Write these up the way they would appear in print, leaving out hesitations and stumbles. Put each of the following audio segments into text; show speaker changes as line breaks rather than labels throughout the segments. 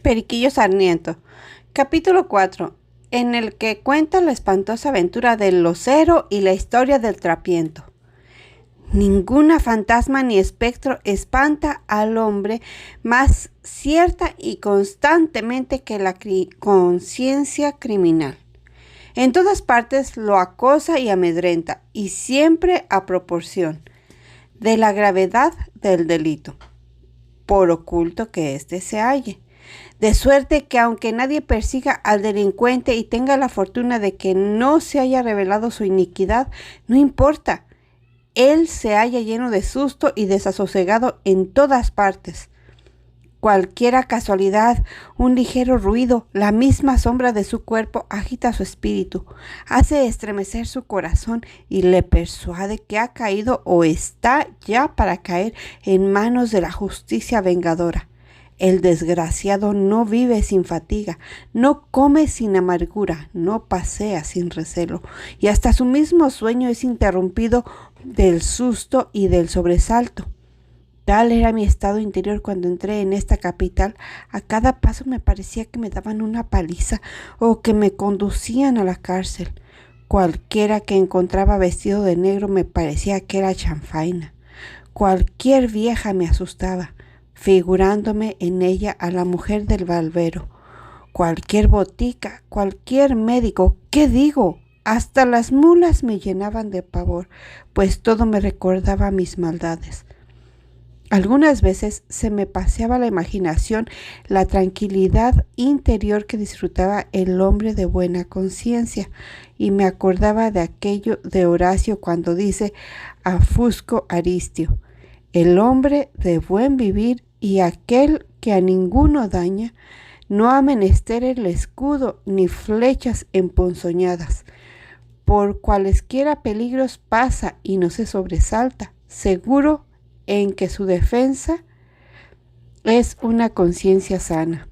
Periquillo Sarniento, capítulo 4, en el que cuenta la espantosa aventura del locero y la historia del trapiento. Ninguna fantasma ni espectro espanta al hombre más cierta y constantemente que la conciencia criminal. En todas partes lo acosa y amedrenta, y siempre a proporción de la gravedad del delito, por oculto que éste se halle. De suerte que aunque nadie persiga al delincuente y tenga la fortuna de que no se haya revelado su iniquidad, no importa. Él se halla lleno de susto y desasosegado en todas partes. Cualquiera casualidad, un ligero ruido, la misma sombra de su cuerpo agita su espíritu, hace estremecer su corazón y le persuade que ha caído o está ya para caer en manos de la justicia vengadora. El desgraciado no vive sin fatiga, no come sin amargura, no pasea sin recelo, y hasta su mismo sueño es interrumpido del susto y del sobresalto. Tal era mi estado interior cuando entré en esta capital. A cada paso me parecía que me daban una paliza o que me conducían a la cárcel. Cualquiera que encontraba vestido de negro me parecía que era chanfaina. Cualquier vieja me asustaba, figurándome en ella a la mujer del barbero. Cualquier botica, cualquier médico, ¿qué digo? Hasta las mulas me llenaban de pavor, pues todo me recordaba mis maldades. Algunas veces se me paseaba la imaginación la tranquilidad interior que disfrutaba el hombre de buena conciencia, y me acordaba de aquello de Horacio cuando dice a Fusco Aristio: el hombre de buen vivir y aquel que a ninguno daña, no ha menester el escudo ni flechas emponzoñadas. Por cualesquiera peligros pasa y no se sobresalta, seguro en que su defensa es una conciencia sana.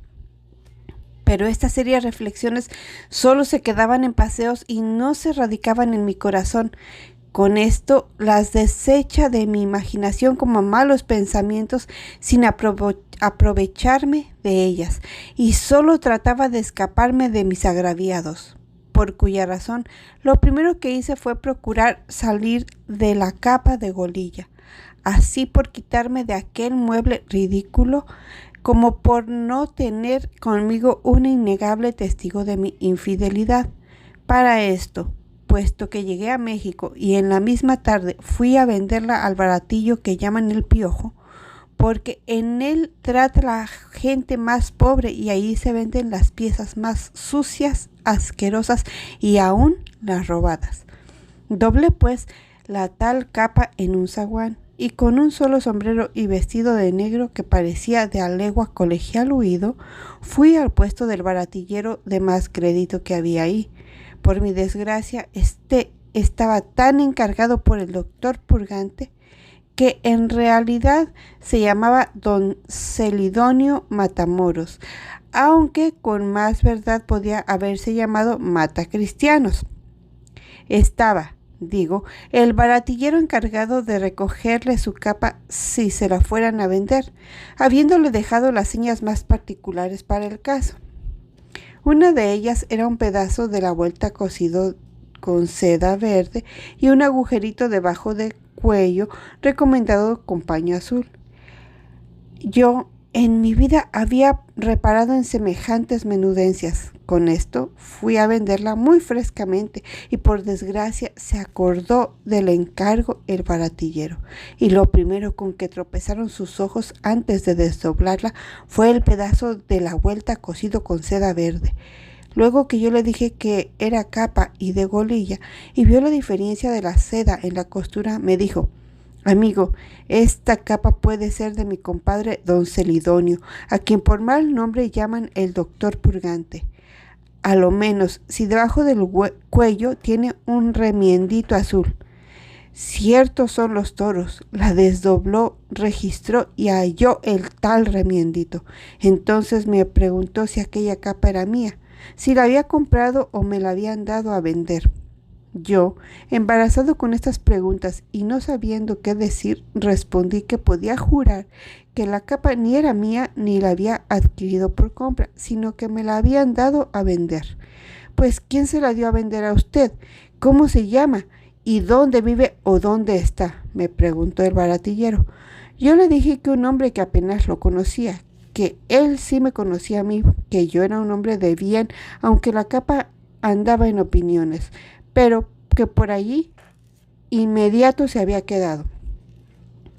Pero estas serias reflexiones solo se quedaban en paseos y no se radicaban en mi corazón. Con esto las desecha de mi imaginación como malos pensamientos sin aprovecharme de ellas, y solo trataba de escaparme de mis agraviados, por cuya razón lo primero que hice fue procurar salir de la capa de golilla, así por quitarme de aquel mueble ridículo, como por no tener conmigo un innegable testigo de mi infidelidad. Para esto, puesto que llegué a México y en la misma tarde fui a venderla al baratillo que llaman El Piojo, porque en él trata la gente más pobre y ahí se venden las piezas más sucias, asquerosas y aún las robadas. Doblé pues la tal capa en un zaguán, y con un solo sombrero y vestido de negro que parecía de a legua colegial huido, fui al puesto del baratillero de más crédito que había ahí. Por mi desgracia, estaba tan encargado por el doctor Purgante, que en realidad se llamaba don Celidonio Matamoros, aunque con más verdad podía haberse llamado Matacristianos. Estaba, digo, el baratillero encargado de recogerle su capa si se la fueran a vender, habiéndole dejado las señas más particulares para el caso. Una de ellas era un pedazo de la vuelta cosido con seda verde y un agujerito debajo del cuello recomendado con paño azul. Yo en mi vida había reparado en semejantes menudencias. Con esto fui a venderla muy frescamente, y por desgracia se acordó del encargo el baratillero, y lo primero con que tropezaron sus ojos antes de desdoblarla fue el pedazo de la vuelta cosido con seda verde. Luego que yo le dije que era capa y de golilla, y vio la diferencia de la seda en la costura, me dijo: amigo, esta capa puede ser de mi compadre don Celidonio, a quien por mal nombre llaman el doctor Purgante. A lo menos, si debajo del cuello tiene un remiendito azul. Ciertos son los toros. La desdobló, registró y halló el tal remiendito. Entonces me preguntó si aquella capa era mía, si la había comprado o me la habían dado a vender. Yo, embarazado con estas preguntas y no sabiendo qué decir, respondí que podía jurar que la capa ni era mía ni la había adquirido por compra, sino que me la habían dado a vender. Pues, ¿quién se la dio a vender a usted? ¿Cómo se llama? ¿Y dónde vive o dónde está?, me preguntó el baratillero. Yo le dije que un hombre que apenas lo conocía, que él sí me conocía a mí, que yo era un hombre de bien, aunque la capa andaba en opiniones, pero que por allí inmediato se había quedado.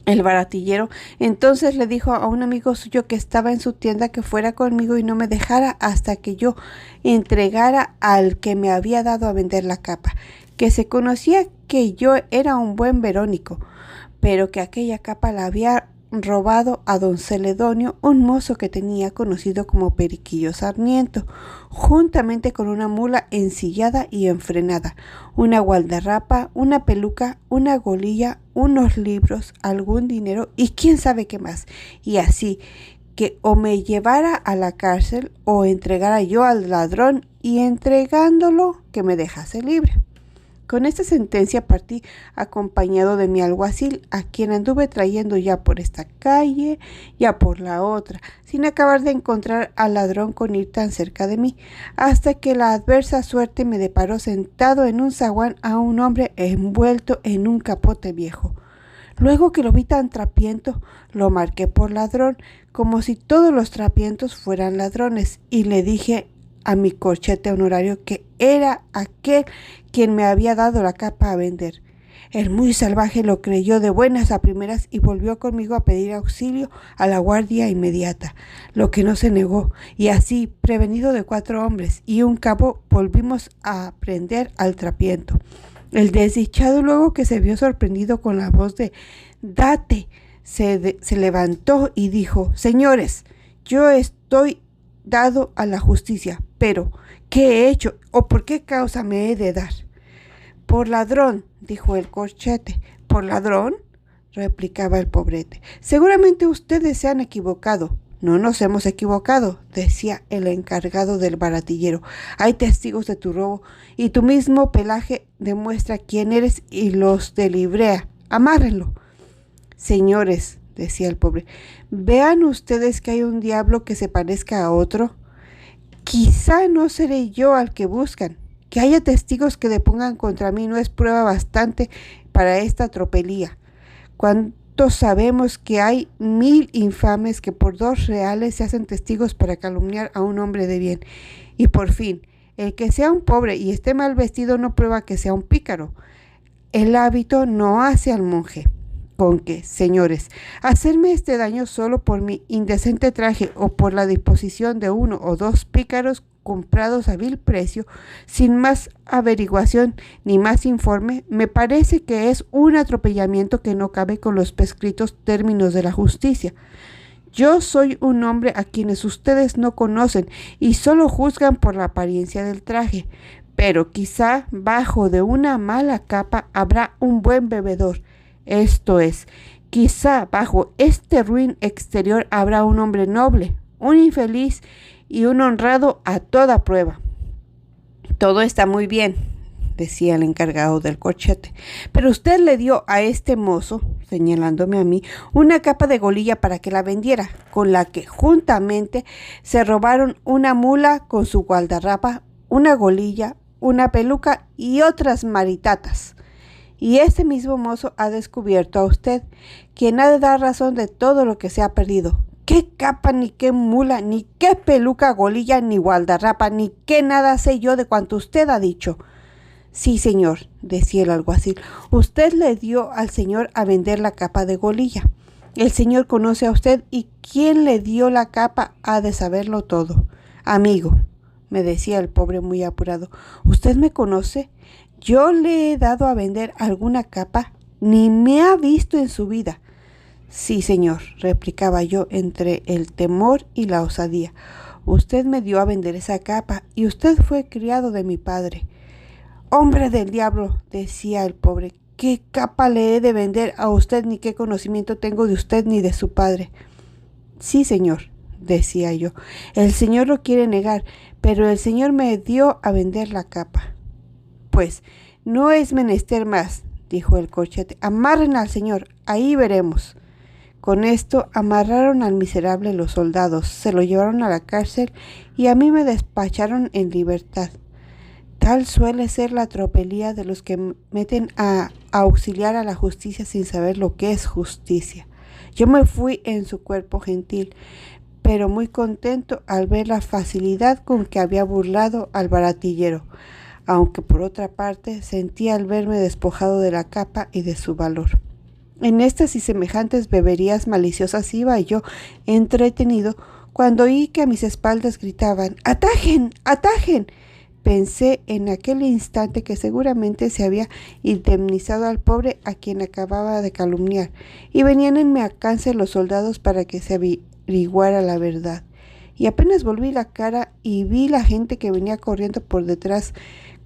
El baratillero entonces le dijo a un amigo suyo que estaba en su tienda que fuera conmigo y no me dejara hasta que yo entregara al que me había dado a vender la capa, que se conocía que yo era un buen verónico, pero que aquella capa la había robado a don Celedonio, un mozo que tenía conocido como Periquillo Sarmiento, juntamente con una mula ensillada y enfrenada, una gualdarrapa, una peluca, una golilla, unos libros, algún dinero y quién sabe qué más, y así que o me llevara a la cárcel o entregara yo al ladrón y entregándolo que me dejase libre. Con esta sentencia partí acompañado de mi alguacil, a quien anduve trayendo ya por esta calle, ya por la otra, sin acabar de encontrar al ladrón con ir tan cerca de mí, hasta que la adversa suerte me deparó sentado en un zaguán a un hombre envuelto en un capote viejo. Luego que lo vi tan trapiento, lo marqué por ladrón, como si todos los trapientos fueran ladrones, y le dije a mi corchete honorario que era aquel quien me había dado la capa a vender. El muy salvaje lo creyó de buenas a primeras y volvió conmigo a pedir auxilio a la guardia inmediata, lo que no se negó, y así, prevenido de 4 hombres y un cabo, volvimos a prender al trapiento. El desdichado, luego que se vio sorprendido con la voz de «Date», se levantó y dijo: «Señores, yo estoy dado a la justicia, pero ¿qué he hecho o por qué causa me he de dar?» «Por ladrón», dijo el corchete. «¿Por ladrón?», replicaba el pobrete. «Seguramente ustedes se han equivocado». «No nos hemos equivocado», decía el encargado del baratillero. «Hay testigos de tu robo y tu mismo pelaje demuestra quién eres y los de Librea. Amárrenlo». «Señores», decía el pobre, «vean ustedes que hay un diablo que se parezca a otro. Quizá no seré yo al que buscan. Que haya testigos que depongan contra mí no es prueba bastante para esta tropelía. ¿Cuántos sabemos que hay 1000 infames que por 2 reales se hacen testigos para calumniar a un hombre de bien? Y por fin, el que sea un pobre y esté mal vestido no prueba que sea un pícaro. El hábito no hace al monje. Con que, señores, hacerme este daño solo por mi indecente traje o por la disposición de 1 o 2 pícaros comprados a vil precio, sin más averiguación ni más informe, me parece que es un atropellamiento que no cabe con los prescritos términos de la justicia. Yo soy un hombre a quienes ustedes no conocen y solo juzgan por la apariencia del traje, pero quizá bajo de una mala capa habrá un buen bebedor. Esto es, quizá bajo este ruin exterior habrá un hombre noble, un infeliz y un honrado a toda prueba. Todo está muy bien, decía el encargado del corchete, pero usted le dio a este mozo, señalándome a mí, una capa de golilla para que la vendiera, con la que juntamente se robaron una mula con su gualdarrapa, una golilla, una peluca y otras maritatas. Y ese mismo mozo ha descubierto a usted, quien ha de dar razón de todo lo que se ha perdido. ¿Qué capa, ni qué mula, ni qué peluca, golilla, ni gualdarrapa, ni qué nada sé yo de cuanto usted ha dicho? Sí, señor, decía el alguacil, usted le dio al señor a vender la capa de golilla. El señor conoce a usted y quien le dio la capa ha de saberlo todo. Amigo, me decía el pobre muy apurado, ¿usted me conoce? Yo le he dado a vender alguna capa, ni me ha visto en su vida. Sí, señor, replicaba yo entre el temor y la osadía. Usted me dio a vender esa capa y usted fue criado de mi padre. Hombre del diablo, decía el pobre, ¿qué capa le he de vender a usted, ni qué conocimiento tengo de usted ni de su padre? Sí, señor, decía yo, el señor lo quiere negar, pero el señor me dio a vender la capa. Pues No es menester más, dijo el corchete. Amarren al señor, ahí veremos. Con esto amarraron al miserable los soldados, se lo llevaron a la cárcel y a mí me despacharon en libertad. Tal suele ser la tropelía de los que meten a auxiliar a la justicia sin saber lo que es justicia. Yo me fui en su cuerpo gentil, pero muy contento al ver la facilidad con que había burlado al baratillero, aunque por otra parte sentía al verme despojado de la capa y de su valor. En estas y semejantes beberías maliciosas iba yo entretenido cuando oí que a mis espaldas gritaban ¡Atajen! ¡Atajen! Pensé en aquel instante que seguramente se había indemnizado al pobre a quien acababa de calumniar, y venían en mi alcance los soldados para que se averiguara la verdad. Y apenas volví la cara y vi la gente que venía corriendo por detrás,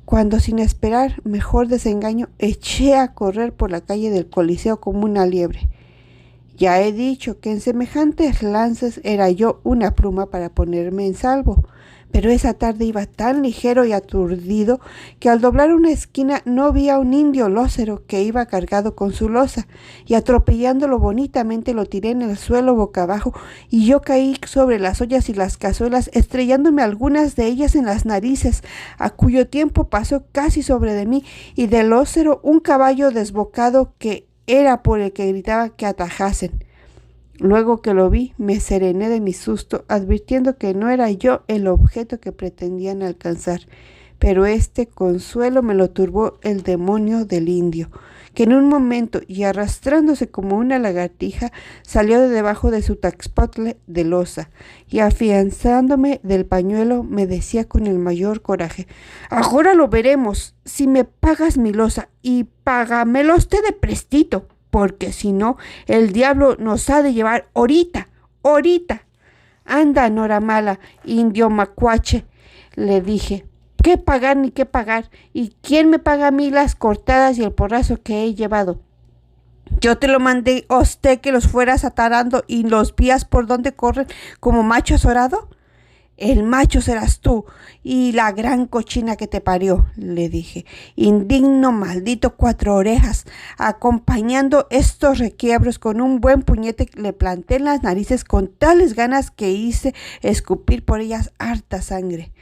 cuando sin esperar mejor desengaño eché a correr por la calle del Coliseo como una liebre. Ya he dicho que en semejantes lances era yo una pluma para ponerme en salvo, pero esa tarde iba tan ligero y aturdido que al doblar una esquina no vi a un indio lócero que iba cargado con su loza, y atropellándolo bonitamente lo tiré en el suelo boca abajo, y yo caí sobre las ollas y las cazuelas, estrellándome algunas de ellas en las narices, a cuyo tiempo pasó casi sobre de mí, y del lócero un caballo desbocado que era por el que gritaba que atajasen. Luego que lo vi, me serené de mi susto, advirtiendo que no era yo el objeto que pretendían alcanzar, pero este consuelo me lo turbó el demonio del indio, que en un momento, y arrastrándose como una lagartija, salió de debajo de su taxpotle de loza, y afianzándome del pañuelo, me decía con el mayor coraje: «Ahora lo veremos, si me pagas mi loza, y págamelo usted de prestito, porque si no, el diablo nos ha de llevar ahorita. Anda, Noramala, indio macuache», le dije. «¿Qué pagar ni qué pagar? ¿Y quién me paga a mí las cortadas y el porrazo que he llevado? Yo te lo mandé a usted que los fueras atarando y los vías por donde corren como macho azorado». «El macho serás tú y la gran cochina que te parió», le dije. «Indigno maldito cuatro orejas». Acompañando estos requiebros con un buen puñete le planté en las narices con tales ganas que hice escupir por ellas harta sangre.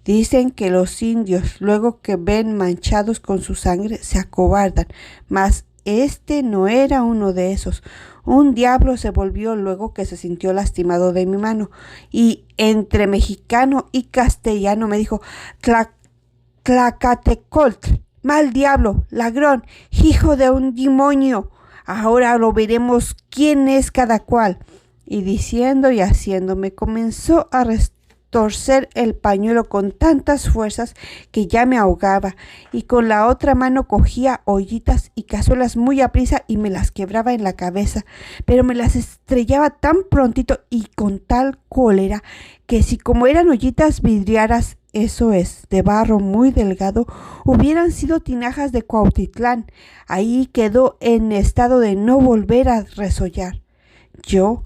Dicen que los indios, luego que ven manchados con su sangre, se acobardan, mas este no era uno de esos. Un diablo se volvió luego que se sintió lastimado de mi mano, y entre mexicano y castellano me dijo: «Tlacatecoltl, mal diablo, ladrón, hijo de un demonio, ahora lo veremos quién es cada cual». Y diciendo y haciendo me comenzó a torcer el pañuelo con tantas fuerzas que ya me ahogaba, y con la otra mano cogía ollitas y cazuelas muy aprisa y me las quebraba en la cabeza, pero me las estrellaba tan prontito y con tal cólera que si como eran ollitas vidriadas, eso es, de barro muy delgado, hubieran sido tinajas de Cuautitlán, ahí quedó en estado de no volver a resollar. Yo,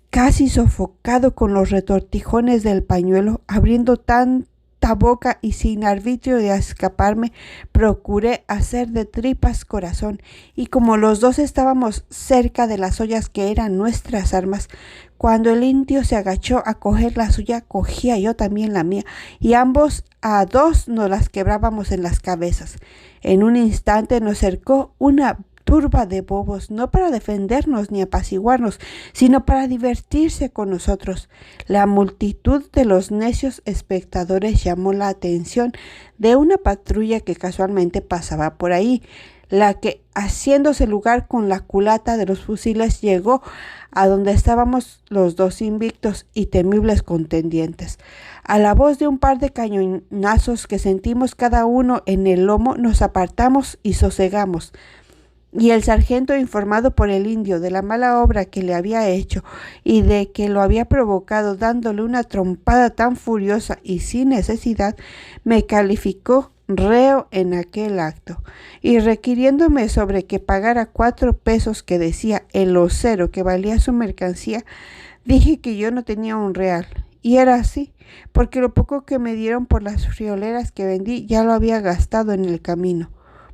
casi sofocado con los retortijones del pañuelo, abriendo tanta boca y sin arbitrio de escaparme, procuré hacer de tripas corazón, y como los dos estábamos cerca de las ollas que eran nuestras armas, cuando el indio se agachó a coger la suya, cogía yo también la mía, y ambos a dos nos las quebrábamos en las cabezas. En un instante nos cercó una turba de bobos, no para defendernos ni apaciguarnos, sino para divertirse con nosotros. La multitud de los necios espectadores llamó la atención de una patrulla que casualmente pasaba por ahí, la que, haciéndose lugar con la culata de los fusiles, llegó a donde estábamos los dos invictos y temibles contendientes. A la voz de un par de cañonazos que sentimos cada uno en el lomo, nos apartamos y sosegamos. Y el sargento, informado por el indio de la mala obra que le había hecho y de que lo había provocado dándole una trompada tan furiosa y sin necesidad, me calificó reo en aquel acto, y requiriéndome sobre que pagara 4 pesos que decía el locero que valía su mercancía, dije que yo no tenía un real. Y era así, porque lo poco que me dieron por las frioleras que vendí ya lo había gastado en el camino.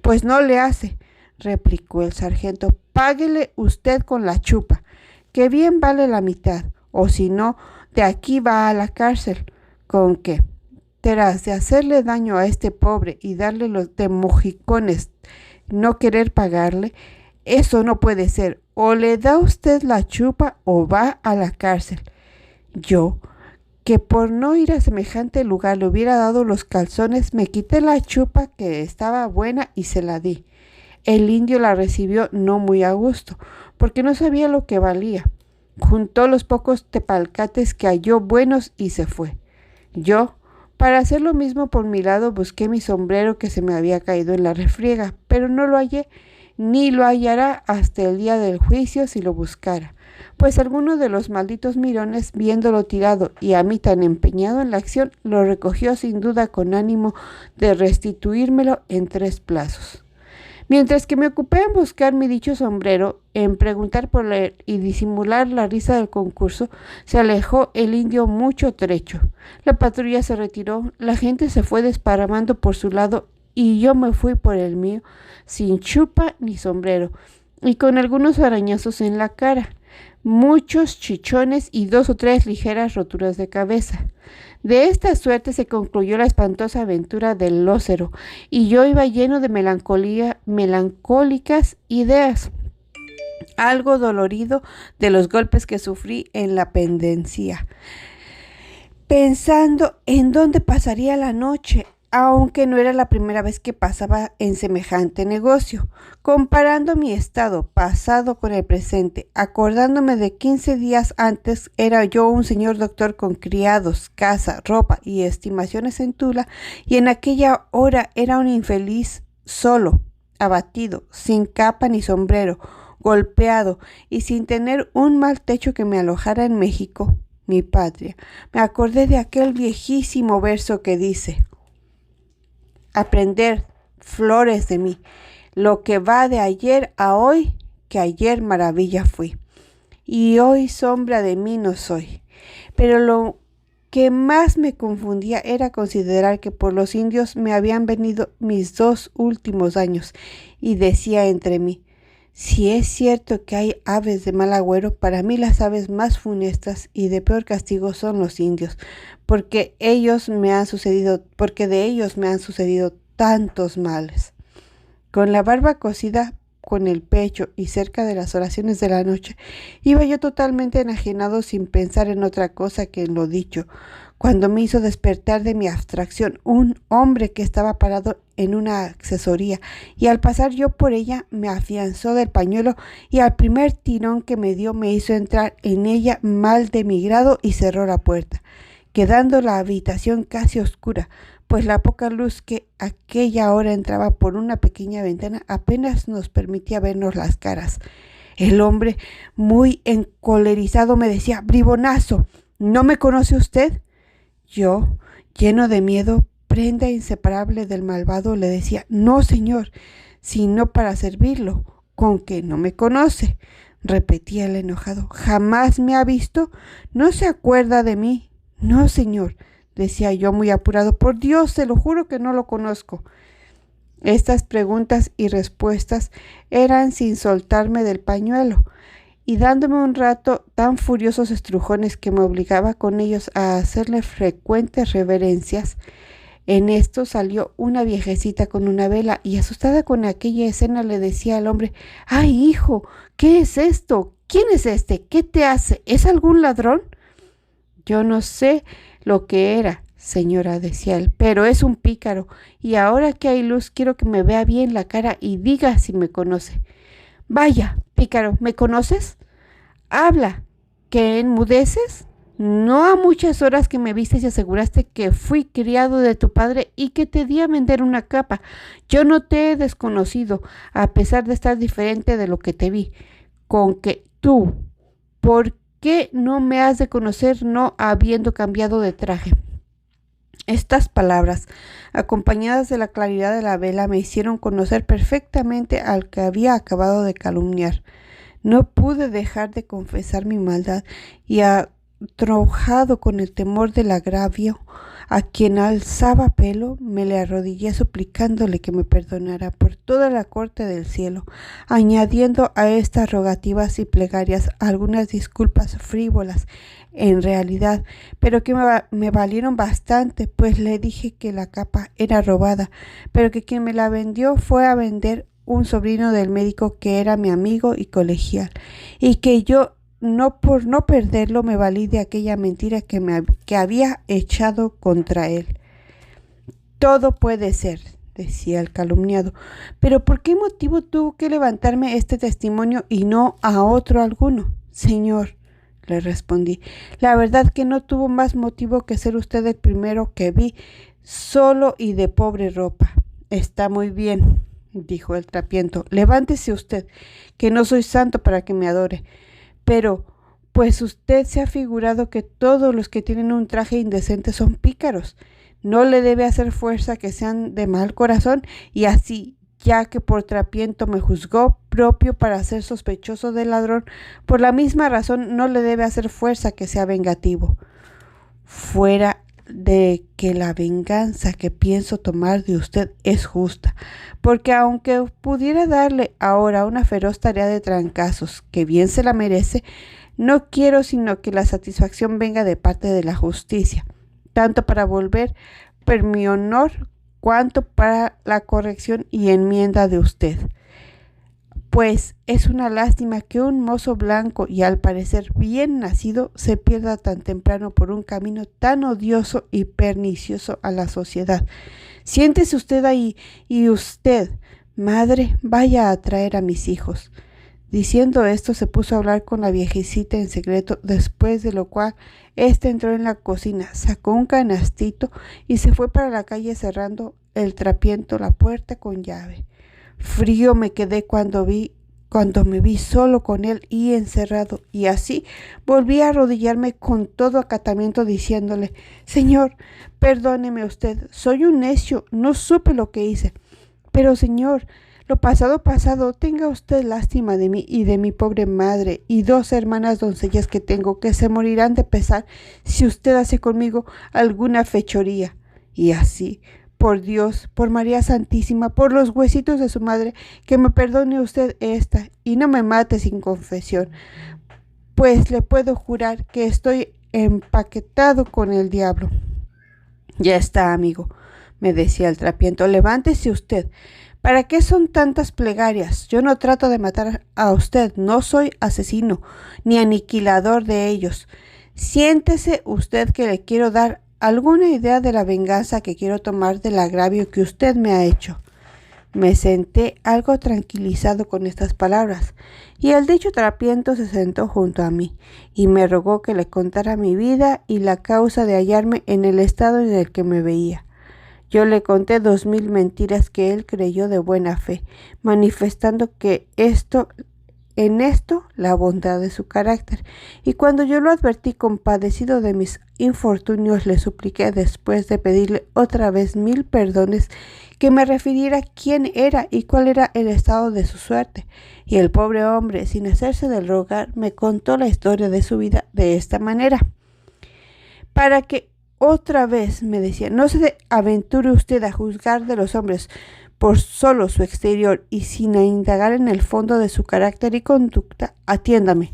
Pues no le hace, replicó el sargento. Páguele usted con la chupa, que bien vale la mitad, o si no, de aquí va a la cárcel. ¿Con qué? Tras de hacerle daño a este pobre y darle los de mojicones, no querer pagarle, eso no puede ser. O le da usted la chupa o va a la cárcel. Yo, que por no ir a semejante lugar le hubiera dado los calzones, me quité la chupa que estaba buena y se la di. El indio la recibió no muy a gusto, porque no sabía lo que valía. Juntó los pocos tepalcates que halló buenos y se fue. Yo, para hacer lo mismo por mi lado, busqué mi sombrero que se me había caído en la refriega, pero no lo hallé, ni lo hallará hasta el día del juicio si lo buscara, pues alguno de los malditos mirones, viéndolo tirado y a mí tan empeñado en la acción, lo recogió sin duda con ánimo de restituírmelo en 3 plazos. Mientras que me ocupé en buscar mi dicho sombrero, en preguntar por él y disimular la risa del concurso, se alejó el indio mucho trecho. La patrulla se retiró, la gente se fue desparramando por su lado y yo me fui por el mío, sin chupa ni sombrero, y con algunos arañazos en la cara, muchos chichones y 2 o 3 ligeras roturas de cabeza. De esta suerte se concluyó la espantosa aventura del lózero, y yo iba lleno de melancólicas ideas, algo dolorido de los golpes que sufrí en la pendencia, pensando en dónde pasaría la noche, aunque no era la primera vez que pasaba en semejante negocio, comparando mi estado pasado con el presente, acordándome de 15 días antes era yo un señor doctor con criados, casa, ropa y estimaciones en Tula, y en aquella hora era un infeliz solo, abatido, sin capa ni sombrero, golpeado y sin tener un mal techo que me alojara en México, mi patria. Me acordé de aquel viejísimo verso que dice: aprender, flores de mí, lo que va de ayer a hoy, que ayer maravilla fui, y hoy sombra de mí no soy. Pero lo que más me confundía era considerar que por los indios me habían venido mis 2 últimos años, y decía entre mí: si es cierto que hay aves de mal agüero, para mí las aves más funestas y de peor castigo son los indios, porque de ellos me han sucedido tantos males. Con la barba cosida con el pecho y cerca de las oraciones de la noche, iba yo totalmente enajenado sin pensar en otra cosa que en lo dicho, cuando me hizo despertar de mi abstracción un hombre que estaba parado en una accesoría, y al pasar yo por ella me afianzó del pañuelo y al primer tirón que me dio me hizo entrar en ella mal de mi grado y cerró la puerta, quedando la habitación casi oscura, pues la poca luz que aquella hora entraba por una pequeña ventana apenas nos permitía vernos las caras. El hombre, muy encolerizado, me decía: bribonazo, ¿no me conoce usted? Yo, lleno de miedo, prenda inseparable del malvado, le decía: no, señor, sino para servirlo. ¿Con que no me conoce?, repetía el enojado. ¿Jamás me ha visto? ¿No se acuerda de mí? No, señor, decía yo muy apurado. Por Dios, se lo juro que no lo conozco. Estas preguntas y respuestas eran sin soltarme del pañuelo, y dándome un rato tan furiosos estrujones que me obligaba con ellos a hacerle frecuentes reverencias. En esto salió una viejecita con una vela, y asustada con aquella escena le decía al hombre: ¡ay, hijo! ¿Qué es esto? ¿Quién es este? ¿Qué te hace? ¿Es algún ladrón? Yo no sé lo que era, señora, decía él, pero es un pícaro, y ahora que hay luz quiero que me vea bien la cara y diga si me conoce. Vaya, pícaro, ¿me conoces? Habla, ¿que enmudeces? No ha muchas horas que me vistes y aseguraste que fui criado de tu padre y que te di a vender una capa. Yo no te he desconocido, a pesar de estar diferente de lo que te vi. Con que tú, ¿por qué no me has de conocer no habiendo cambiado de traje? Estas palabras, acompañadas de la claridad de la vela, me hicieron conocer perfectamente al que había acabado de calumniar. No pude dejar de confesar mi maldad y sonrojado con el temor del agravio a quien alzaba pelo, me le arrodillé suplicándole que me perdonara por toda la corte del cielo, añadiendo a estas rogativas y plegarias algunas disculpas frívolas en realidad, pero que me valieron bastante, pues le dije que la capa era robada, pero que quien me la vendió fue a vender un sobrino del médico que era mi amigo y colegial, y que yo por no perderlo me valí de aquella mentira que había echado contra él. Todo puede ser, decía el calumniado, pero ¿por qué motivo tuvo que levantarme este testimonio y no a otro alguno? Señor, le respondí, la verdad que no tuvo más motivo que ser usted el primero que vi, solo y de pobre ropa. Está muy bien, dijo el trapiento, levántese usted, que no soy santo para que me adore. Pero, pues usted se ha figurado que todos los que tienen un traje indecente son pícaros. No le debe hacer fuerza que sean de mal corazón, y así, ya que por trapiento me juzgó propio para ser sospechoso de ladrón, por la misma razón no le debe hacer fuerza que sea vengativo. Fuera de que la venganza que pienso tomar de usted es justa, porque aunque pudiera darle ahora una feroz tarea de trancazos, que bien se la merece, no quiero sino que la satisfacción venga de parte de la justicia, tanto para volver por mi honor cuanto para la corrección y enmienda de usted. Pues es una lástima que un mozo blanco y al parecer bien nacido se pierda tan temprano por un camino tan odioso y pernicioso a la sociedad. Siéntese usted ahí y usted, madre, vaya a traer a mis hijos. Diciendo esto se puso a hablar con la viejecita en secreto, después de lo cual ésta entró en la cocina, sacó un canastito y se fue para la calle cerrando el trapiento la puerta con llave. Frío me quedé cuando me vi solo con él y encerrado, y así volví a arrodillarme con todo acatamiento diciéndole: Señor, perdóneme usted, soy un necio, no supe lo que hice. Pero señor, lo pasado pasado, tenga usted lástima de mí y de mi pobre madre y 2 hermanas doncellas que tengo, que se morirán de pesar si usted hace conmigo alguna fechoría. Y así, por Dios, por María Santísima, por los huesitos de su madre, que me perdone usted esta y no me mate sin confesión, pues le puedo jurar que estoy empaquetado con el diablo. Ya está, amigo, me decía el trapiento, levántese usted. ¿Para qué son tantas plegarias? Yo no trato de matar a usted, no soy asesino, ni aniquilador de ellos. Siéntese usted que le quiero dar alguna idea de la venganza que quiero tomar del agravio que usted me ha hecho. Me senté algo tranquilizado con estas palabras, y el dicho trapiento se sentó junto a mí, y me rogó que le contara mi vida y la causa de hallarme en el estado en el que me veía. Yo le conté 2000 mentiras que él creyó de buena fe, manifestando que en esto la bondad de su carácter, y cuando yo lo advertí compadecido de mis infortunios, le supliqué, después de pedirle otra vez 1000 perdones, que me refiriera quién era y cuál era el estado de su suerte. Y el pobre hombre, sin hacerse del rogar, me contó la historia de su vida de esta manera. Para que otra vez, me decía, no se aventure usted a juzgar de los hombres por solo su exterior y sin indagar en el fondo de su carácter y conducta. Atiéndame.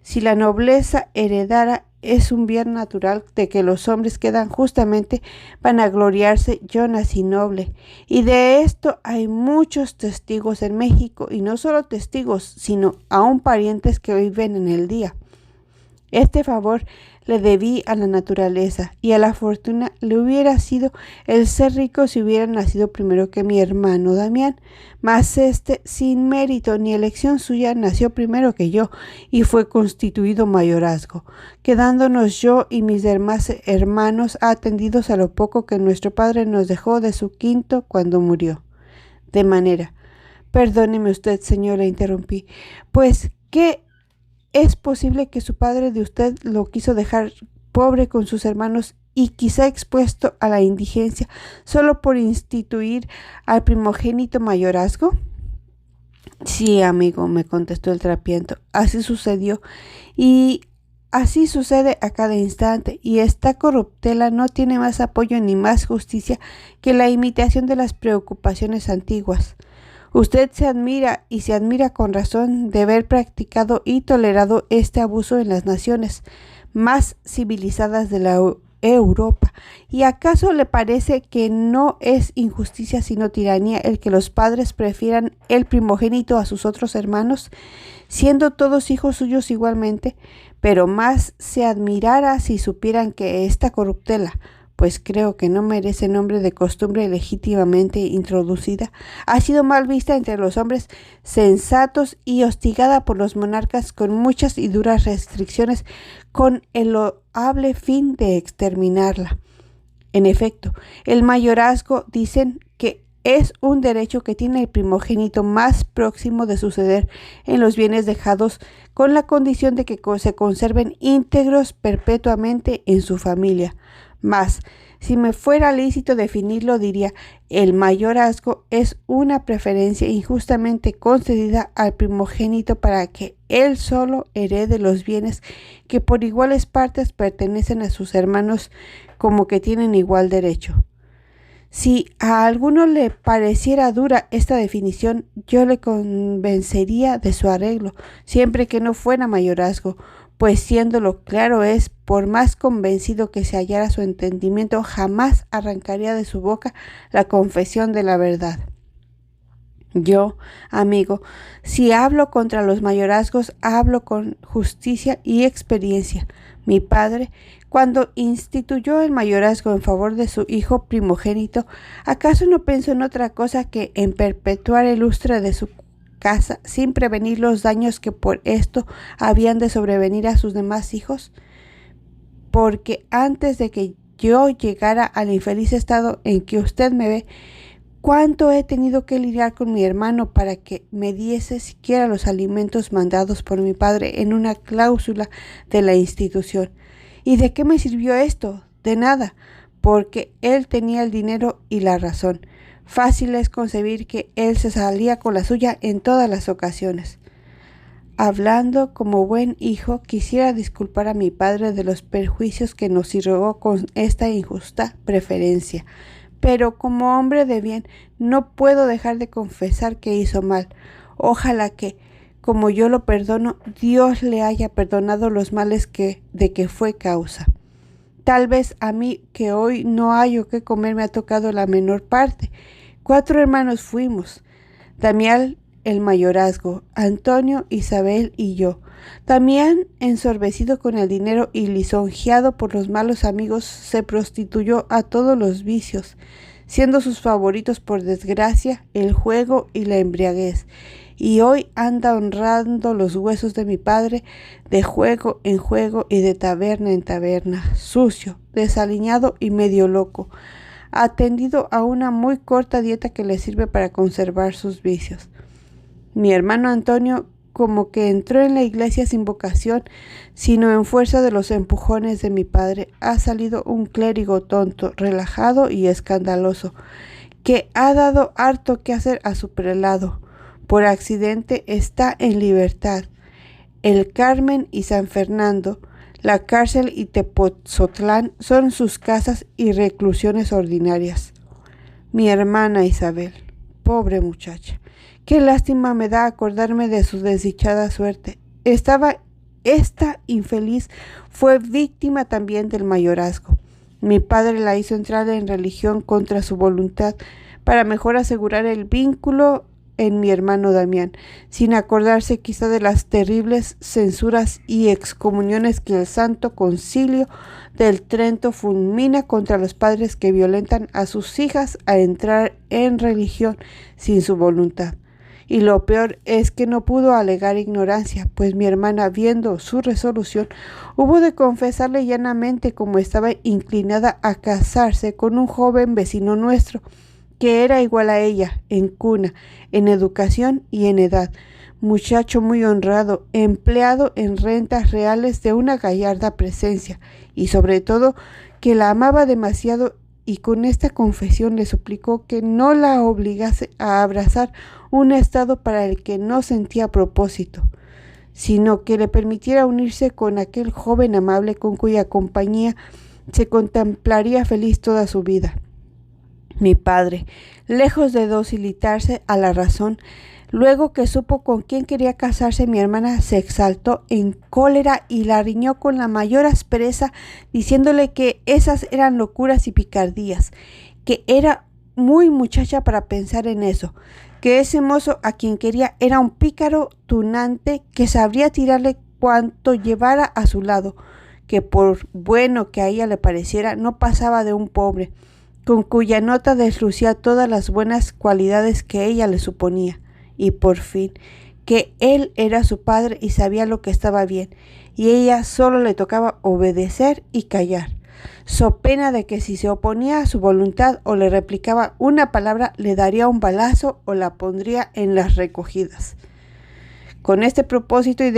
Si la nobleza heredara, es un bien natural de que los hombres quedan justamente vanagloriarse: yo nací noble, y de esto hay muchos testigos en México, y no solo testigos, sino aún parientes que viven en el día. Este favor le debí a la naturaleza, y a la fortuna le hubiera sido el ser rico si hubiera nacido primero que mi hermano Damián, mas sin mérito ni elección suya, nació primero que yo y fue constituido mayorazgo, quedándonos yo y mis demás hermanos atendidos a lo poco que nuestro padre nos dejó de su quinto cuando murió. De manera, perdóneme usted, señor, le interrumpí, pues, ¿qué es posible que su padre de usted lo quiso dejar pobre con sus hermanos y quizá expuesto a la indigencia solo por instituir al primogénito mayorazgo? Sí, amigo, me contestó el trapiento, así sucedió, y Así sucede a cada instante, y esta corruptela no tiene más apoyo ni más justicia que la imitación de las preocupaciones antiguas. Usted se admira, y se admira con razón, de haber practicado y tolerado este abuso en las naciones más civilizadas de la Europa. ¿Y acaso le parece que no es injusticia sino tiranía el que los padres prefieran el primogénito a sus otros hermanos, siendo todos hijos suyos igualmente? Pero más se admirara si supieran que esta corruptela, pues creo que no merece nombre de costumbre legítimamente introducida, ha sido mal vista entre los hombres sensatos y hostigada por los monarcas con muchas y duras restricciones, con el loable fin de exterminarla. En efecto, el mayorazgo, dicen, que es un derecho que tiene el primogénito más próximo de suceder en los bienes dejados, con la condición de que se conserven íntegros perpetuamente en su familia. Mas, si me fuera lícito definirlo, diría: el mayorazgo es una preferencia injustamente concedida al primogénito para que él solo herede los bienes que por iguales partes pertenecen a sus hermanos, como que tienen igual derecho. Si a alguno le pareciera dura esta definición, yo le convencería de su arreglo, siempre que no fuera mayorazgo, pues siéndolo claro es, por más convencido que se hallara su entendimiento, jamás arrancaría de su boca la confesión de la verdad. Yo, amigo, si hablo contra los mayorazgos, hablo con justicia y experiencia. Mi padre, cuando instituyó el mayorazgo en favor de su hijo primogénito, ¿acaso no pensó en otra cosa que en perpetuar el lustre de su casa sin prevenir los daños que por esto habían de sobrevenir a sus demás hijos? Porque antes de que yo llegara al infeliz estado en que usted me ve, ¿cuánto he tenido que lidiar con mi hermano para que me diese siquiera los alimentos mandados por mi padre en una cláusula de la institución? ¿Y de qué me sirvió esto? De nada, porque él tenía el dinero y la razón. Fácil es concebir que él se salía con la suya en todas las ocasiones. Hablando como buen hijo, quisiera disculpar a mi padre de los perjuicios que nos irrogó con esta injusta preferencia, pero como hombre de bien no puedo dejar de confesar que hizo mal. Ojalá que, como yo lo perdono, Dios le haya perdonado los males de que fue causa. Tal vez a mí, que hoy no hallo qué comer, me ha tocado la menor parte. 4 hermanos fuimos: Damián el mayorazgo, Antonio, Isabel y yo. Damián, ensorbecido con el dinero y lisonjeado por los malos amigos, se prostituyó a todos los vicios, siendo sus favoritos, por desgracia, el juego y la embriaguez, y hoy anda honrando los huesos de mi padre de juego en juego y de taberna en taberna, sucio, desaliñado y medio loco, atendido a una muy corta dieta que le sirve para conservar sus vicios. Mi hermano Antonio, como que entró en la iglesia sin vocación, sino en fuerza de los empujones de mi padre, ha salido un clérigo tonto, relajado y escandaloso, que ha dado harto que hacer a su prelado. Por accidente está en libertad. El Carmen y San Fernando, la cárcel y Tepozotlán son sus casas y reclusiones ordinarias. Mi hermana Isabel, pobre muchacha, qué lástima me da acordarme de su desdichada suerte. Esta infeliz fue víctima también del mayorazgo. Mi padre la hizo entrar en religión contra su voluntad para mejor asegurar el vínculo en mi hermano Damián, sin acordarse quizá de las terribles censuras y excomuniones que el Santo Concilio del Trento fulmina contra los padres que violentan a sus hijas a entrar en religión sin su voluntad. Y lo peor es que no pudo alegar ignorancia, pues mi hermana, viendo su resolución, hubo de confesarle llanamente como estaba inclinada a casarse con un joven vecino nuestro, que era igual a ella en cuna, en educación y en edad, muchacho muy honrado, empleado en rentas reales de una gallarda presencia, y sobre todo que la amaba demasiado, y con esta confesión le suplicó que no la obligase a abrazar un estado para el que no sentía propósito. sino que le permitiera unirse con aquel joven amable con cuya compañía se contemplaría feliz toda su vida. Mi padre, lejos de docilitarse a la razón, luego que supo con quién quería casarse mi hermana, se exaltó en cólera y la riñó con la mayor aspereza, diciéndole que esas eran locuras y picardías, que era muy muchacha para pensar en eso, que ese mozo a quien quería era un pícaro tunante que sabría tirarle cuanto llevara a su lado, que por bueno que a ella le pareciera, no pasaba de un pobre, con cuya nota deslucía todas las buenas cualidades que ella le suponía, y por fin, que él era su padre y sabía lo que estaba bien, y ella solo le tocaba obedecer y callar, so pena de que si se oponía a su voluntad o le replicaba una palabra, le daría un balazo o la pondría en las recogidas. Con este propósito y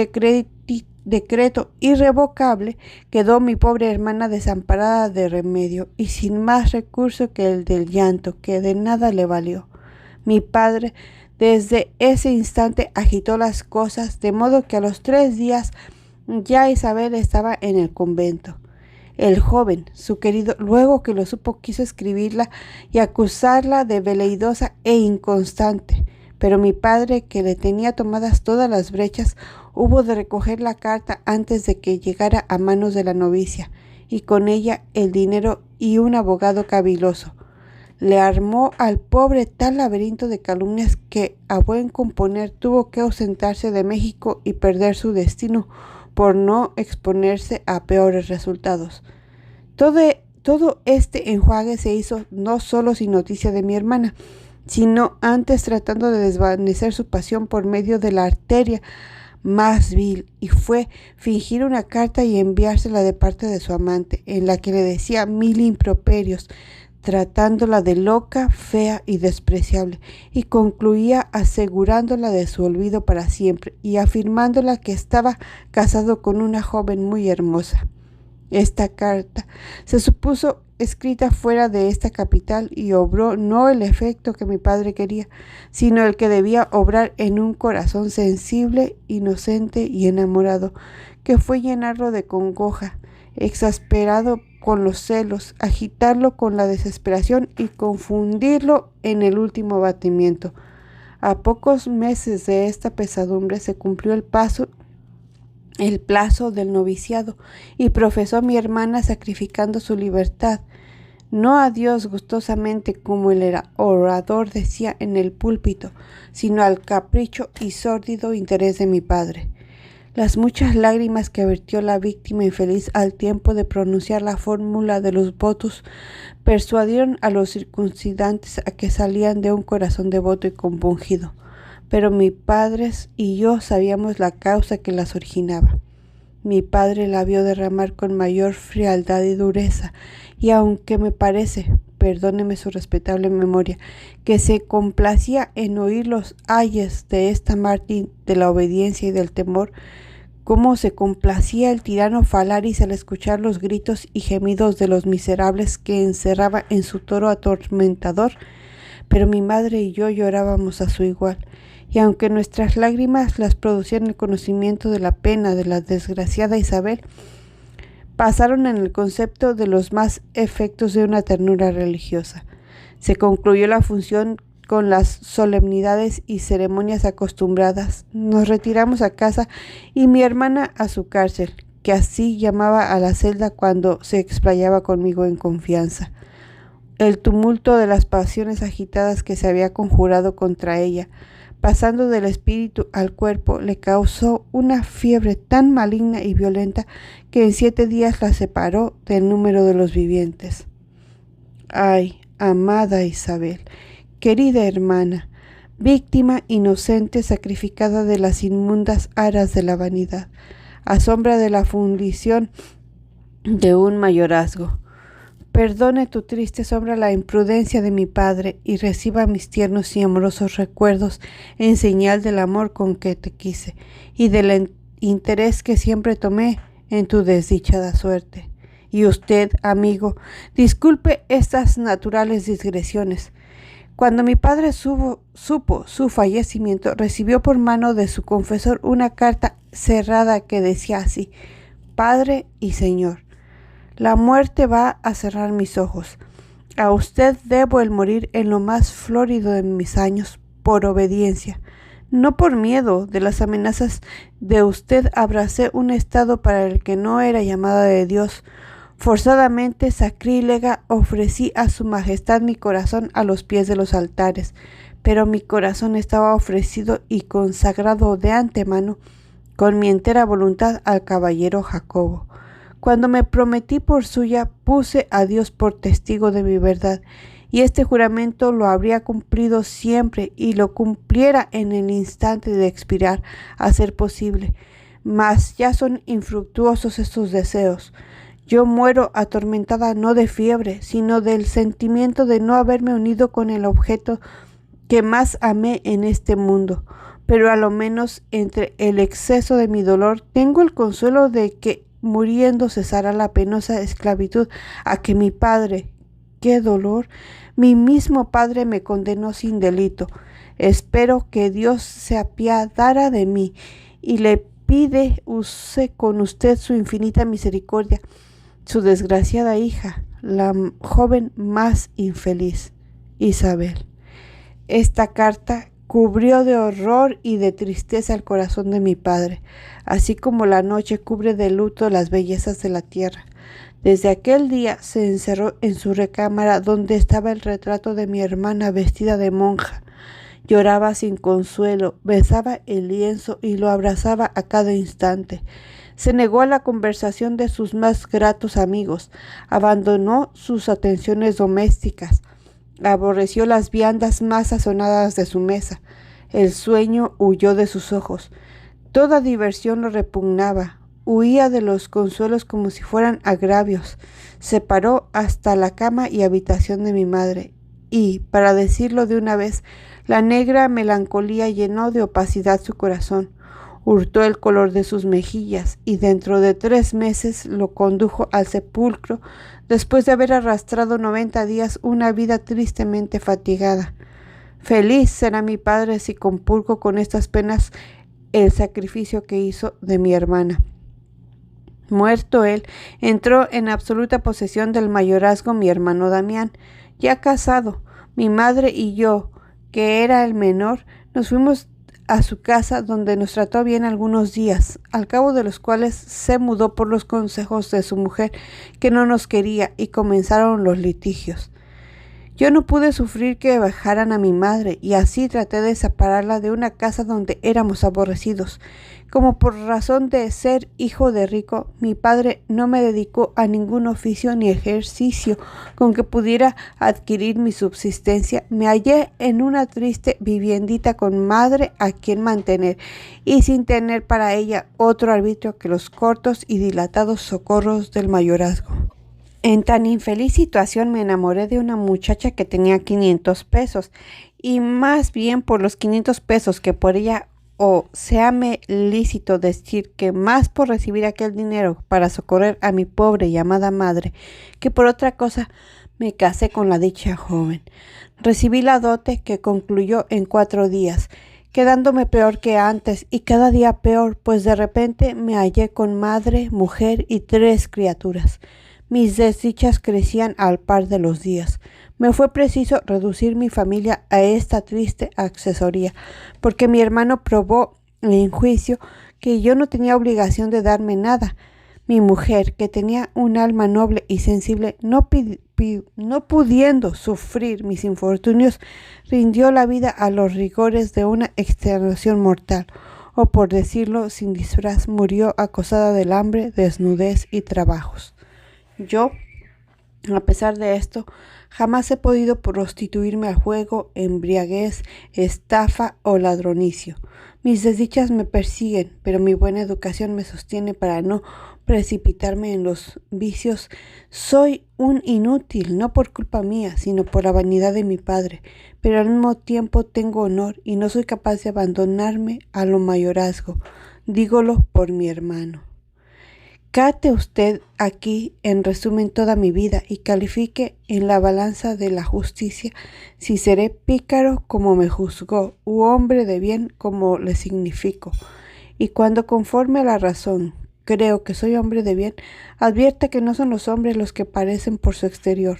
decreto irrevocable quedó mi pobre hermana desamparada de remedio y sin más recurso que el del llanto, que de nada le valió. Mi padre desde ese instante agitó las cosas, de modo que a los 3 días ya Isabel estaba en el convento. El joven, su querido, luego que lo supo, quiso escribirla y acusarla de veleidosa e inconstante, pero mi padre, que le tenía tomadas todas las brechas, hubo de recoger la carta antes de que llegara a manos de la novicia, y con ella el dinero y un abogado caviloso. Le armó al pobre tal laberinto de calumnias que a buen componer tuvo que ausentarse de México y perder su destino por no exponerse a peores resultados. Todo este enjuague se hizo no solo sin noticia de mi hermana, sino antes tratando de desvanecer su pasión por medio de la arteria más vil, y fue fingir una carta y enviársela de parte de su amante, en la que le decía 1000 improperios, tratándola de loca, fea y despreciable, y concluía asegurándola de su olvido para siempre y afirmándola que estaba casado con una joven muy hermosa. Esta carta se supuso escrita fuera de esta capital y obró no el efecto que mi padre quería, sino el que debía obrar en un corazón sensible, inocente y enamorado, que fue llenarlo de congoja, exasperado con los celos, agitarlo con la desesperación y confundirlo en el último abatimiento. A pocos meses de esta pesadumbre se cumplió el plazo del noviciado y profesó mi hermana sacrificando su libertad, no a Dios gustosamente como el orador decía en el púlpito, sino al capricho y sórdido interés de mi padre. Las muchas lágrimas que vertió la víctima infeliz al tiempo de pronunciar la fórmula de los votos persuadieron a los circuncidantes a que salían de un corazón devoto y compungido, pero mi padre y yo sabíamos la causa que las originaba. Mi padre la vio derramar con mayor frialdad y dureza, y aunque me parece, perdóneme su respetable memoria, que se complacía en oír los ayes de esta mártir de la obediencia y del temor, como se complacía el tirano Falaris al escuchar los gritos y gemidos de los miserables que encerraba en su toro atormentador, pero mi madre y yo llorábamos a su igual, y aunque nuestras lágrimas las producían el conocimiento de la pena de la desgraciada Isabel, pasaron en el concepto de los más efectos de una ternura religiosa. Se concluyó la función con las solemnidades y ceremonias acostumbradas. Nos retiramos a casa y mi hermana a su cárcel, que así llamaba a la celda cuando se explayaba conmigo en confianza. El tumulto de las pasiones agitadas que se había conjurado contra ella, pasando del espíritu al cuerpo, le causó una fiebre tan maligna y violenta que en 7 días la separó del número de los vivientes. Ay, amada Isabel, querida hermana, víctima inocente sacrificada de las inmundas aras de la vanidad, a sombra de la fundición de un mayorazgo. Perdone tu triste sombra la imprudencia de mi padre y reciba mis tiernos y amorosos recuerdos en señal del amor con que te quise y del interés que siempre tomé en tu desdichada suerte. Y usted, amigo, disculpe estas naturales digresiones. Cuando mi padre supo su fallecimiento, recibió por mano de su confesor una carta cerrada que decía así: Padre y Señor, la muerte va a cerrar mis ojos. A usted debo el morir en lo más florido de mis años, por obediencia. No por miedo de las amenazas de usted abracé un estado para el que no era llamada de Dios. Forzadamente sacrílega ofrecí a su majestad mi corazón a los pies de los altares, pero mi corazón estaba ofrecido y consagrado de antemano con mi entera voluntad al caballero Jacobo. Cuando me prometí por suya, puse a Dios por testigo de mi verdad, y este juramento lo habría cumplido siempre y lo cumpliera en el instante de expirar, a ser posible. Mas ya son infructuosos estos deseos. Yo muero atormentada no de fiebre, sino del sentimiento de no haberme unido con el objeto que más amé en este mundo. Pero a lo menos entre el exceso de mi dolor tengo el consuelo de que muriendo cesará la penosa esclavitud a que mi padre, qué dolor, mi mismo padre me condenó sin delito. Espero que Dios se apiadara de mí y le pide use con usted su infinita misericordia, su desgraciada hija, la joven más infeliz, Isabel. Esta carta cubrió de horror y de tristeza el corazón de mi padre, así como la noche cubre de luto las bellezas de la tierra. Desde aquel día se encerró en su recámara donde estaba el retrato de mi hermana vestida de monja. Lloraba sin consuelo, besaba el lienzo y lo abrazaba a cada instante. Se negó a la conversación de sus más gratos amigos, abandonó sus atenciones domésticas, aborreció las viandas más sazonadas de su mesa. El sueño huyó de sus ojos. Toda diversión lo repugnaba. Huía de los consuelos como si fueran agravios. Separó hasta la cama y habitación de mi madre. Y, para decirlo de una vez, la negra melancolía llenó de opacidad su corazón. Hurtó el color de sus mejillas y dentro de 3 meses lo condujo al sepulcro después de haber arrastrado 90 días una vida tristemente fatigada. Feliz será mi padre si compulgo con estas penas el sacrificio que hizo de mi hermana. Muerto él, entró en absoluta posesión del mayorazgo mi hermano Damián, ya casado. Mi madre y yo, que era el menor, nos fuimos a su casa, donde nos trató bien algunos días, al cabo de los cuales se mudó por los consejos de su mujer, que no nos quería, y comenzaron los litigios. Yo no pude sufrir que bajaran a mi madre, y así traté de separarla de una casa donde éramos aborrecidos. Como por razón de ser hijo de rico, mi padre no me dedicó a ningún oficio ni ejercicio con que pudiera adquirir mi subsistencia. Me hallé en una triste viviendita con madre a quien mantener, y sin tener para ella otro arbitrio que los cortos y dilatados socorros del mayorazgo. En tan infeliz situación me enamoré de una muchacha que tenía 500 pesos, y más bien por los 500 pesos que por ella, o séame lícito decir que más por recibir aquel dinero para socorrer a mi pobre y amada madre, que por otra cosa, me casé con la dicha joven. Recibí la dote, que concluyó en 4 días, quedándome peor que antes, y cada día peor, pues de repente me hallé con madre, mujer y 3 criaturas. Mis desdichas crecían al par de los días. Me fue preciso reducir mi familia a esta triste accesoría, porque mi hermano probó en juicio que yo no tenía obligación de darme nada. Mi mujer, que tenía un alma noble y sensible, no pudiendo sufrir mis infortunios, rindió la vida a los rigores de una extenuación mortal, o por decirlo sin disfraz, murió acosada del hambre, desnudez y trabajos. Yo, a pesar de esto, jamás he podido prostituirme al juego, embriaguez, estafa o ladronicio. Mis desdichas me persiguen, pero mi buena educación me sostiene para no precipitarme en los vicios. Soy un inútil, no por culpa mía, sino por la vanidad de mi padre, pero al mismo tiempo tengo honor y no soy capaz de abandonarme a lo mayorazgo. Dígolo por mi hermano. Cate usted aquí en resumen toda mi vida y califique en la balanza de la justicia si seré pícaro como me juzgó, u hombre de bien como le significo. Y cuando conforme a la razón creo que soy hombre de bien, advierta que no son los hombres los que parecen por su exterior.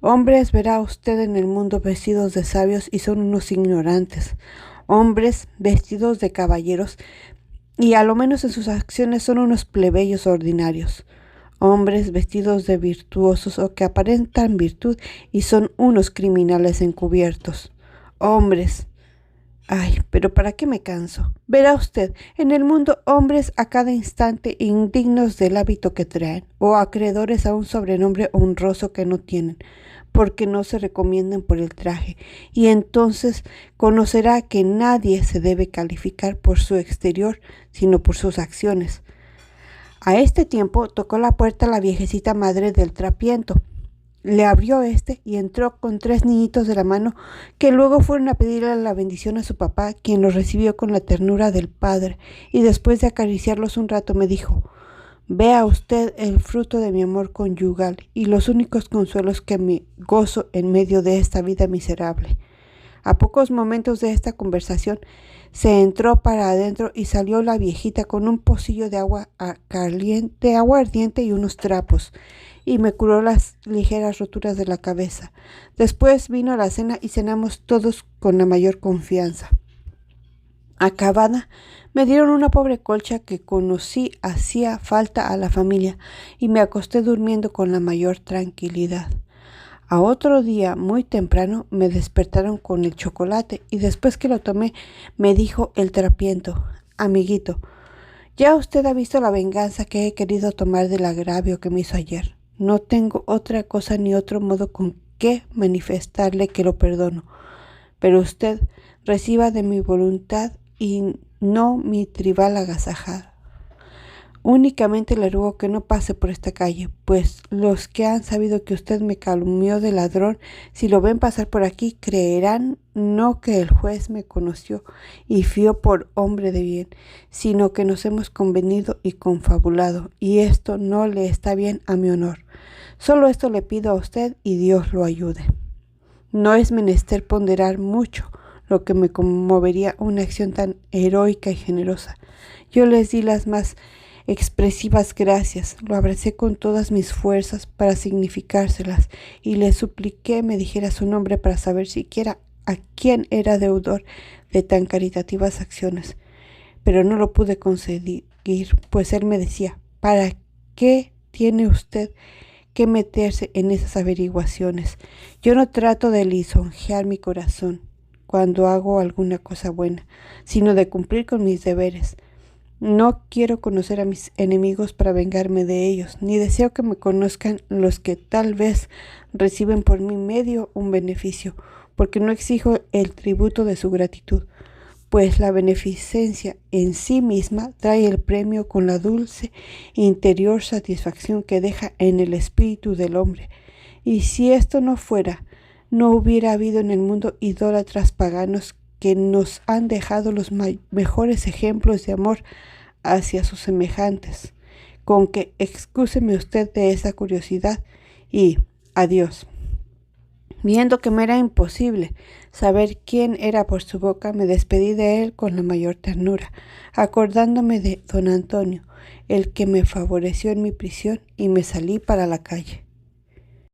Hombres verá usted en el mundo vestidos de sabios y son unos ignorantes. Hombres vestidos de caballeros y a lo menos en sus acciones son unos plebeyos ordinarios. Hombres vestidos de virtuosos o que aparentan virtud y son unos criminales encubiertos. Hombres. Ay, pero ¿para qué me canso? Verá usted, en el mundo hombres a cada instante indignos del hábito que traen, o acreedores a un sobrenombre honroso que no tienen, porque no se recomiendan por el traje, y entonces conocerá que nadie se debe calificar por su exterior, sino por sus acciones. A este tiempo tocó la puerta la viejecita madre del trapiento. Le abrió y entró con 3 niñitos de la mano que luego fueron a pedirle la bendición a su papá, quien los recibió con la ternura del padre, y después de acariciarlos un rato me dijo: «Vea usted el fruto de mi amor conyugal y los únicos consuelos que me gozo en medio de esta vida miserable». A pocos momentos de esta conversación se entró para adentro y salió la viejita con un pocillo de agua ardiente y unos trapos, y me curó las ligeras roturas de la cabeza. Después vino la cena y cenamos todos con la mayor confianza. Acabada, me dieron una pobre colcha que conocí hacía falta a la familia y me acosté durmiendo con la mayor tranquilidad. A otro día, muy temprano, me despertaron con el chocolate y después que lo tomé, me dijo el trapiento: «Amiguito, ya usted ha visto la venganza que he querido tomar del agravio que me hizo ayer. No tengo otra cosa ni otro modo con que manifestarle que lo perdono, pero usted reciba de mi voluntad y no mi tribal agasajada. Únicamente le ruego que no pase por esta calle, pues los que han sabido que usted me calumnió de ladrón, si lo ven pasar por aquí, creerán no que el juez me conoció y fió por hombre de bien, sino que nos hemos convenido y confabulado, y esto no le está bien a mi honor. Solo esto le pido a usted y Dios lo ayude. No es menester ponderar mucho lo que me conmovería una acción tan heroica y generosa. Yo les di las más expresivas gracias, lo abracé con todas mis fuerzas para significárselas y le supliqué me dijera su nombre para saber siquiera a quién era deudor de tan caritativas acciones. Pero no lo pude conseguir, pues él me decía: «¿Para qué tiene usted que meterse en esas averiguaciones? Yo no trato de lisonjear mi corazón cuando hago alguna cosa buena, sino de cumplir con mis deberes. No quiero conocer a mis enemigos para vengarme de ellos, ni deseo que me conozcan los que tal vez reciben por mi medio un beneficio, porque no exijo el tributo de su gratitud, pues la beneficencia en sí misma trae el premio con la dulce interior satisfacción que deja en el espíritu del hombre. Y si esto no fuera, no hubiera habido en el mundo idólatras paganos que nos han dejado los mejores ejemplos de amor hacia sus semejantes. Con que excúseme usted de esa curiosidad y adiós». Viendo que me era imposible saber quién era por su boca, me despedí de él con la mayor ternura, acordándome de don Antonio, el que me favoreció en mi prisión, y me salí para la calle.